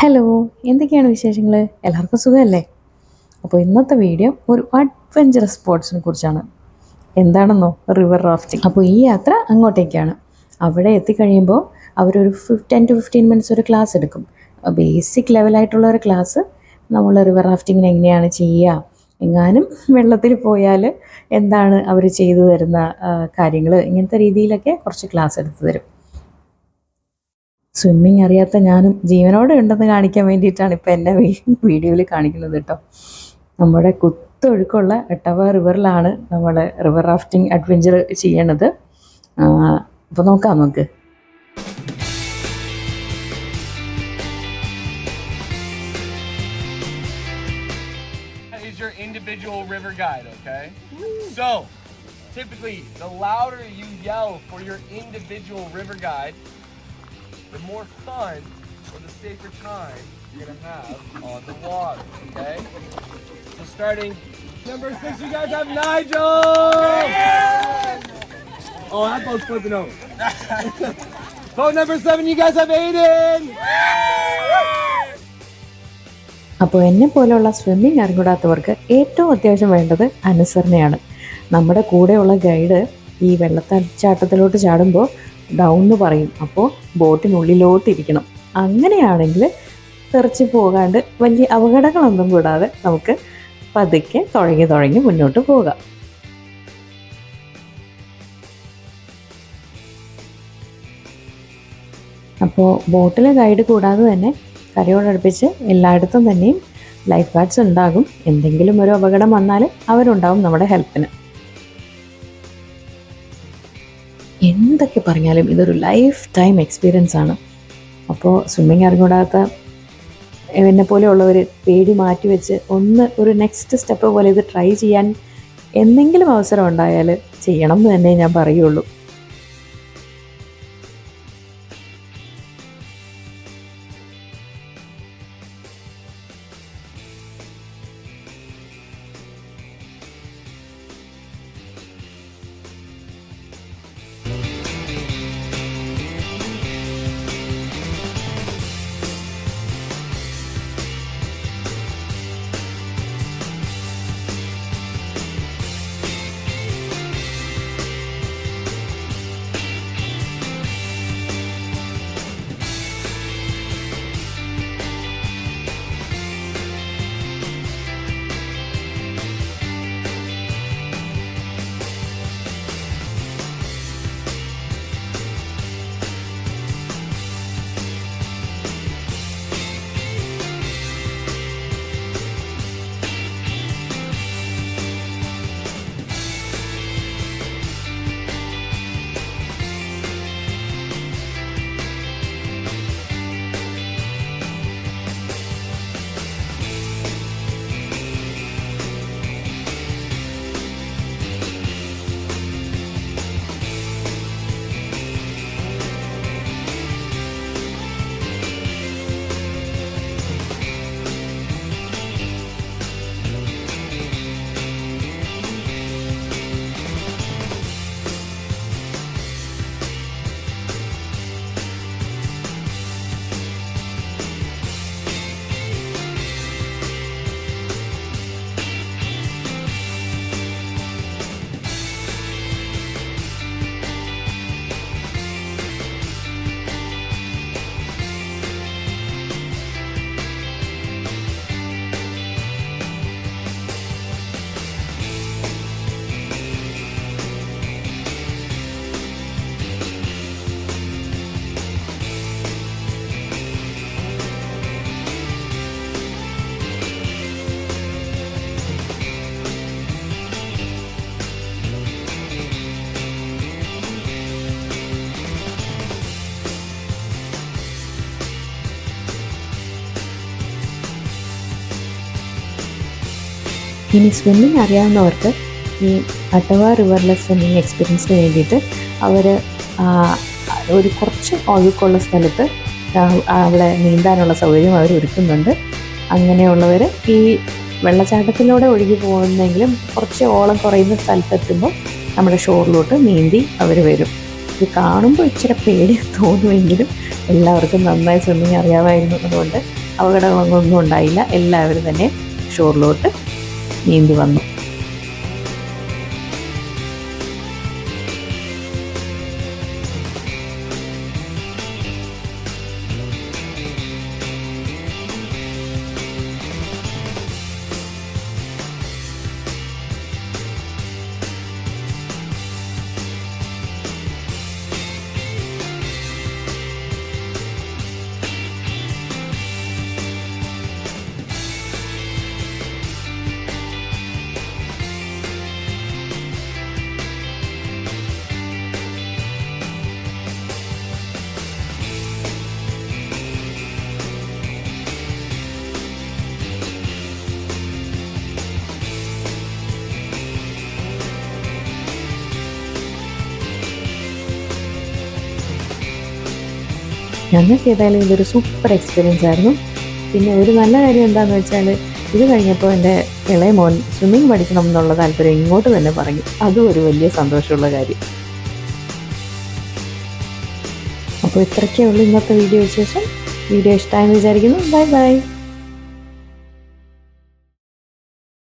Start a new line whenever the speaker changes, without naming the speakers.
Hello, എന്തൊക്കെയാണ് വിശേഷങ്ങൾ? എല്ലാവർക്കും സുഖമല്ലേ? അപ്പോൾ ഇന്നത്തെ വീഡിയോ ഒരു അഡ്വഞ്ചറസ് സ്പോർട്സിനെ കുറിച്ചാണ്. എന്താണെന്നോ? River rafting. അപ്പോൾ ഈ യാത്ര അങ്ങോട്ടേക്കാണ്. അവിടെ എത്തിക്കഴിയുമ്പോൾ അവരൊരു 10 to 15 മിനിറ്റ്സ് ഒരു ക്ലാസ് എടുക്കും. ബേസിക് ലെവലായിട്ടുള്ള ഒരു ക്ലാസ്. നമ്മൾ റിവർ റാഫ്റ്റിങ്ങിന് എങ്ങനെയാണ് ചെയ്യുക, എങ്ങാനും വെള്ളത്തിൽ പോയാൽ എന്താണ് അവർ ചെയ്തു തരുന്ന കാര്യങ്ങൾ, ഇങ്ങനത്തെ രീതിയിലൊക്കെ കുറച്ച് ക്ലാസ് എടുത്തു തരും. സ്വിമ്മിങ് അറിയാത്ത ഞാനും ജീവനോടെ ഉണ്ടെന്ന് കാണിക്കാൻ വേണ്ടിയിട്ടാണ് ഇപ്പോൾ എന്നെ വീഡിയോയിൽ കാണിക്കുന്നത് കേട്ടോ. നമ്മുടെ കുത്തൊഴുക്കുള്ള എട്ടവ റിവറിലാണ് നമ്മൾ റിവർ റാഫ്റ്റിംഗ് അഡ്വഞ്ചർ ചെയ്യണത്. അപ്പോൾ നോക്കാം നമുക്ക്.
Is your individual river guide, okay? So, typically, the louder you yell for your individual river guide, the more fun or the safer time you're gonna have on the water, okay? So starting number 6, you guys have Nigel! Oh, that boat's flipping over. Boat number 7, you guys have Aiden!
അപ്പോൾ എന്നെ പോലെയുള്ള swimming അറിഞ്ഞൂടാത്തവർക്ക് ഏറ്റവും അത്യാവശ്യം വേണ്ടത് അനുസരണയാണ്. നമ്മുടെ കൂടെയുള്ള guide ഈ വെള്ളച്ചാട്ടത്തിലോട്ട് ചാടുമ്പോൾ down എന്ന് പറയും. അപ്പോൾ ബോട്ടിനുള്ളിലോട്ടിരിക്കണം. അങ്ങനെയാണെങ്കിൽ തെറിച്ച് പോകാണ്ട് വലിയ അപകടങ്ങളൊന്നും കൂടാതെ നമുക്ക് പതുക്കെ തുഴങ്ങി മുന്നോട്ട് പോകാം. അപ്പോൾ ബോട്ടിലെ ഗൈഡ് കൂടാതെ തന്നെ കരയോടടുപ്പിച്ച് എല്ലായിടത്തും തന്നെയും ലൈഫ് ഗാർഡ്സ് ഉണ്ടാകും. എന്തെങ്കിലും ഒരു അപകടം വന്നാൽ അവരുണ്ടാവും നമ്മുടെ ഹെൽപ്പിന്. എന്തൊക്കെ പറഞ്ഞാലും ഇതൊരു ലൈഫ് ടൈം എക്സ്പീരിയൻസ് ആണ്. അപ്പോൾ സ്വിമ്മിങ് അറിഞ്ഞൂടാത്ത എന്നെ പോലെയുള്ളവർ പേടി മാറ്റി വെച്ച് ഒരു നെക്സ്റ്റ് സ്റ്റെപ്പ് പോലെ ഇത് ട്രൈ ചെയ്യാൻ എന്തെങ്കിലും അവസരം ഉണ്ടായാൽ ചെയ്യണം എന്ന് തന്നെ ഞാൻ പറയുള്ളൂ. ഇനി സ്വിമ്മിങ് അറിയാവുന്നവർക്ക് ഈ അട്ടവ റിവറിലെ സ്വിമ്മിങ് എക്സ്പീരിയൻസിന് വേണ്ടിയിട്ട് അവർ ഒരു കുറച്ച് ഒഴുക്കുള്ള സ്ഥലത്ത് അവിടെ നീന്താനുള്ള സൗകര്യം അവർ ഒരുക്കുന്നുണ്ട്. അങ്ങനെയുള്ളവർ ഈ വെള്ളച്ചാട്ടത്തിലൂടെ ഒഴുകി പോകുന്നെങ്കിലും കുറച്ച് ഓളം കുറയുന്ന സ്ഥലത്തെത്തുമ്പോൾ നമ്മുടെ ഷോറിലോട്ട് നീന്തി അവർ വരും. ഇത് കാണുമ്പോൾ ഇച്ചിരി പേടി തോന്നുമെങ്കിലും എല്ലാവർക്കും നന്നായി സ്വിമ്മിങ് അറിയാമായിരുന്നു. അതുകൊണ്ട് അപകടങ്ങളൊന്നും ഉണ്ടായില്ല. എല്ലാവരും തന്നെ ഷോറിലോട്ട് നീന്തി വന്നു. ഞങ്ങൾക്ക് ഏതായാലും ഇതൊരു സൂപ്പർ എക്സ്പീരിയൻസ് ആയിരുന്നു. പിന്നെ ഒരു നല്ല കാര്യം എന്താണെന്ന് വെച്ചാൽ, ഇത് കഴിഞ്ഞപ്പോൾ എൻ്റെ ഇളയ മോൻ സ്വിമ്മിങ് പഠിക്കണം എന്നുള്ള താല്പര്യം ഇങ്ങോട്ട് തന്നെ പറഞ്ഞു. അതും ഒരു വലിയ സന്തോഷമുള്ള കാര്യം. അപ്പോൾ ഇത്രയൊക്കെ ഉള്ളൂ ഇന്നത്തെ വീഡിയോ വിശേഷം. വീഡിയോ ഇഷ്ടമായെന്ന് വിചാരിക്കുന്നു. Bye bye.